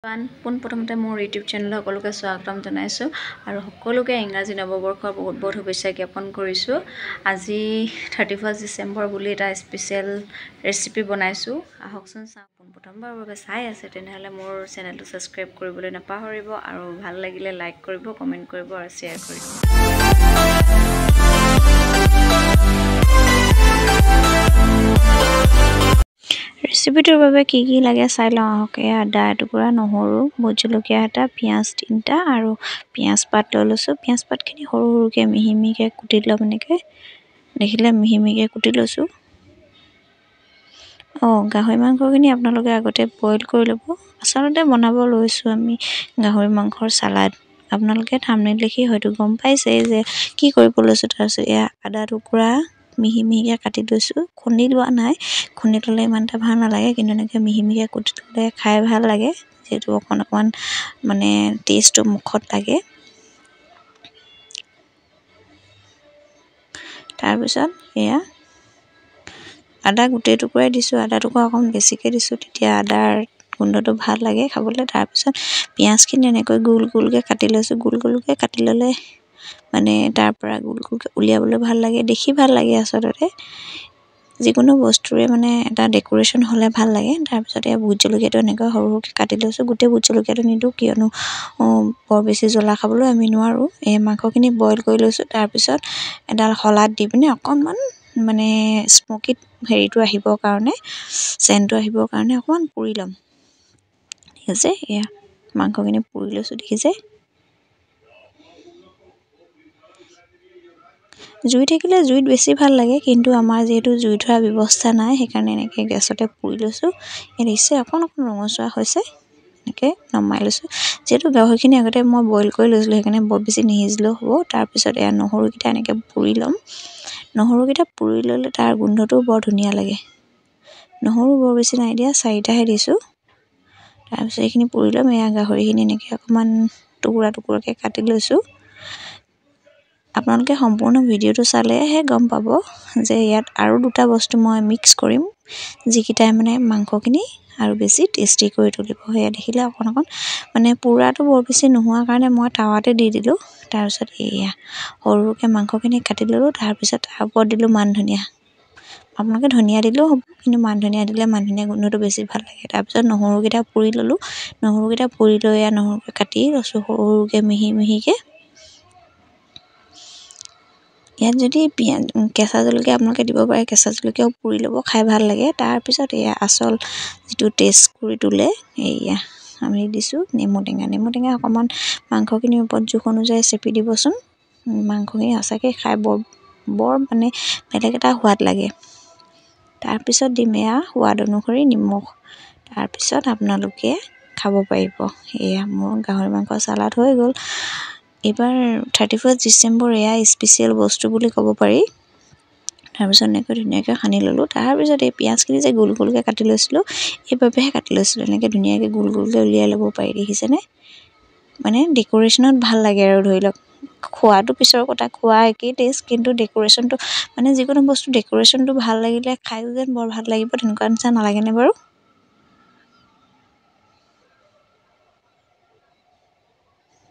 পোনপ্ৰথমতে মোৰ YouTube channel সকলোকে স্বাগতম জনাইছোঁ আৰু সকলোকে ইংৰাজী নৱবৰ্ষৰ বহুত বহুত শুভেচ্ছা জ্ঞাপন কৰিছোঁ। আজি 31 ডিচেম্বৰ বুলি এটা স্পেচিয়েল ৰেচিপি বনাইছোঁ। আহকচোন চাওঁ। পোনপ্ৰথমবাৰৰ বাবে চাই আছে তেনেহ'লে মোৰ চেনেলটো ছাবস্ক্ৰাইব কৰিবলৈ নাপাহৰিব আৰু ভাল লাগিলে লাইক কৰিব, কমেণ্ট কৰিব আৰু শ্বেয়াৰ কৰিব। ৰেচিপিটোৰ বাবে কি লাগে চাই লওঁ আহক। আদা এটুকুৰা, নহৰু, ভোট জলকীয়া এটা, পিঁয়াজ 3টা আৰু পিঁয়াজ পাত লৈ লৈছোঁ। পিঁয়াজ পাতখিনি সৰু সৰুকৈ মিহি মিহিকৈ কুটি ল'ম। এনেকৈ দেখিলে মিহি মিহিকৈ কুটি লৈছোঁ। গাহৰি মাংসখিনি আপোনালোকে আগতে বইল কৰি ল'ব। আচলতে বনাব লৈছোঁ আমি গাহৰি মাংসৰ চালাড। আপোনালোকে থাম্বনেইল দেখি হয়তো গম পাইছে যে কি কৰিব লৈছোঁ। তাৰপিছত আদা টুকুৰা মিহি মিহিকৈ কাটি লৈছোঁ। খুন্দি লোৱা নাই, খুন্দি ল'লে ইমান এটা ভাল নালাগে, কিন্তু এনেকৈ মিহি মিহিকৈ কুটি ল'লে খাই ভাল লাগে, যিহেতু অকণমান মানে টেষ্টটো মুখত লাগে। তাৰপিছত আদা গোটেই টুকুৰাই দিছোঁ। আদা টুকুৰা অকণমান বেছিকৈ দিছোঁ, তেতিয়া আদাৰ গোন্ধটো ভাল লাগে খাবলৈ। তাৰপিছত পিঁয়াজখিনি এনেকৈ গোল গোলকৈ কাটি লৈছোঁ। গোল গোলকৈ কাটি ল'লে মানে তাৰ পৰা গোল গোলকৈ উলিয়াবলৈ ভাল লাগে, দেখি ভাল লাগে। আচলতে যিকোনো বস্তুৰে মানে এটা ডেক'ৰেশ্যন হ'লে ভাল লাগে। তাৰপিছত ভোট জলকীয়াটো এনেকৈ সৰু সৰুকৈ কাটি লৈছোঁ। গোটেই ভোট জলকীয়াটো নিদিওঁ, কিয়নো বৰ বেছি জ্বলা খাবলৈ আমি নোৱাৰোঁ। মাংসখিনি বইল কৰি লৈছোঁ। তাৰপিছত এডাল শলাত দি পিনে অকণমান মানে স্মকিত হেৰিটো আহিবৰ কাৰণে, চেণ্টটো আহিবৰ কাৰণে অকণমান পুৰি ল'ম। ঠিক আছে, মাংসখিনি পুৰি লৈছোঁ, দেখিছে। জুই থাকিলে জুইত বেছি ভাল লাগে, কিন্তু আমাৰ যিহেতু জুই ধৰা ব্যৱস্থা নাই, সেইকাৰণে এনেকৈ গেছতে পুৰি লৈছোঁ। দেখিছে অকণ ৰঙচুৱা হৈছে। এনেকৈ নমাই লৈছোঁ। যিহেতু গাহৰিখিনি আগতে মই বইল কৰি লৈছিলোঁ, সেইকাৰণে বৰ বেছি নিসিজিলেও হ'ব। তাৰপিছত নহৰুকেইটা এনেকৈ পুৰি ল'ম। নহৰুকেইটা পুৰি ল'লে তাৰ গোন্ধটোও বৰ ধুনীয়া লাগে। নহৰু বৰ বেছি নাই দিয়া, 4টাহে দিছোঁ। তাৰপিছত এইখিনি পুৰি ল'ম। গাহৰিখিনি এনেকৈ অকণমান টুকুৰা টুকুৰাকৈ কাটি লৈছোঁ। আপোনালোকে সম্পূৰ্ণ ভিডিঅ'টো চালেহে গম পাব যে ইয়াত আৰু 2টা বস্তু মই মিক্স কৰিম, যিকেইটাই মানে মাংসখিনি আৰু বেছি টেষ্টি কৰি তুলিব। সেয়া দেখিলে অকণ মানে পোৰাটো বৰ বেছি নোহোৱাৰ কাৰণে মই টাৱাতে দি দিলোঁ। তাৰপিছত সৰুকৈ মাংসখিনি কাটি ল'লোঁ। তাৰপিছত তাৰ ওপৰত দিলোঁ মান ধনিয়া। আপোনালোকে ধনিয়া দিলেও হ'ব, কিন্তু মান ধনিয়া দিলে মান ধনিয়া গোন্ধটো বেছি ভাল লাগে। তাৰপিছত নহৰুকেইটা পুৰি ল'লোঁ। নহৰুকেইটা পুৰি লৈ নহৰুকৈ কাটি লৈছোঁ সৰু সৰুকৈ মিহি মিহিকৈ। ইয়াত যদি কেঁচা জলকীয়া আপোনালোকে দিব পাৰে, কেঁচা জলকীয়াও পুৰি ল'ব, খাই ভাল লাগে। তাৰপিছত আচল যিটো টেষ্ট কৰি তোলে, আমি দিছোঁ নেমু টেঙা। নেমু টেঙা অকণমান মাংসখিনিৰ ওপৰত জোখ অনুযায়ী চেপি দিবচোন। মাংসখিনি সঁচাকৈ খাই বৰ মানে বেলেগ এটা সোৱাদ লাগে। তাৰপিছত দিম সোৱাদ অনুসৰি নিমখ। তাৰপিছত আপোনালোকে খাব পাৰিব। মোৰ গাহৰি মাংস চালাড হৈ গ'ল। এইবাৰ 31 ডিচেম্বৰ স্পেচিয়েল বস্তু বুলি ক'ব পাৰি। তাৰপিছত এনেকৈ ধুনীয়াকৈ সানি ল'লোঁ। তাৰপিছত পিঁয়াজখিনি যে গোল গোলকৈ কাটি লৈছিলোঁ, এইবাবেহে কাটি লৈছিলোঁ। এনেকৈ ধুনীয়াকৈ গোল গোলকৈ উলিয়াই ল'ব পাৰি, দেখিছেনে। মানে ডেক'ৰেশ্যনত ভাল লাগে আৰু ধৰি লওক। খোৱাটো পিছৰ কথা, খোৱা একেই টেষ্ট, কিন্তু ডেক'ৰেশ্যনটো মানে যিকোনো বস্তু ডেক'ৰেশ্যনটো ভাল লাগিলে খায়ো যেন বৰ ভাল লাগিব, তেনেকুৱা নিচিনা নালাগেনে বাৰু।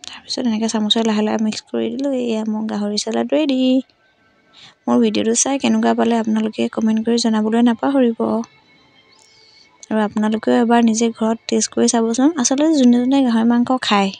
তাৰপিছত এনেকৈ চামুচে লাহে লাহে মিক্স কৰি দিলোঁ। মোৰ গাহৰি চালাড ৰেডি। মোৰ ভিডিঅ'টো চাই কেনেকুৱা পালে আপোনালোকে কমেণ্ট কৰি জনাবলৈ নাপাহৰিব। আৰু আপোনালোকেও এবাৰ নিজে ঘৰত টেষ্ট কৰি চাবচোন। আচলতে যোনে যোনে গাহৰি মাংস খায়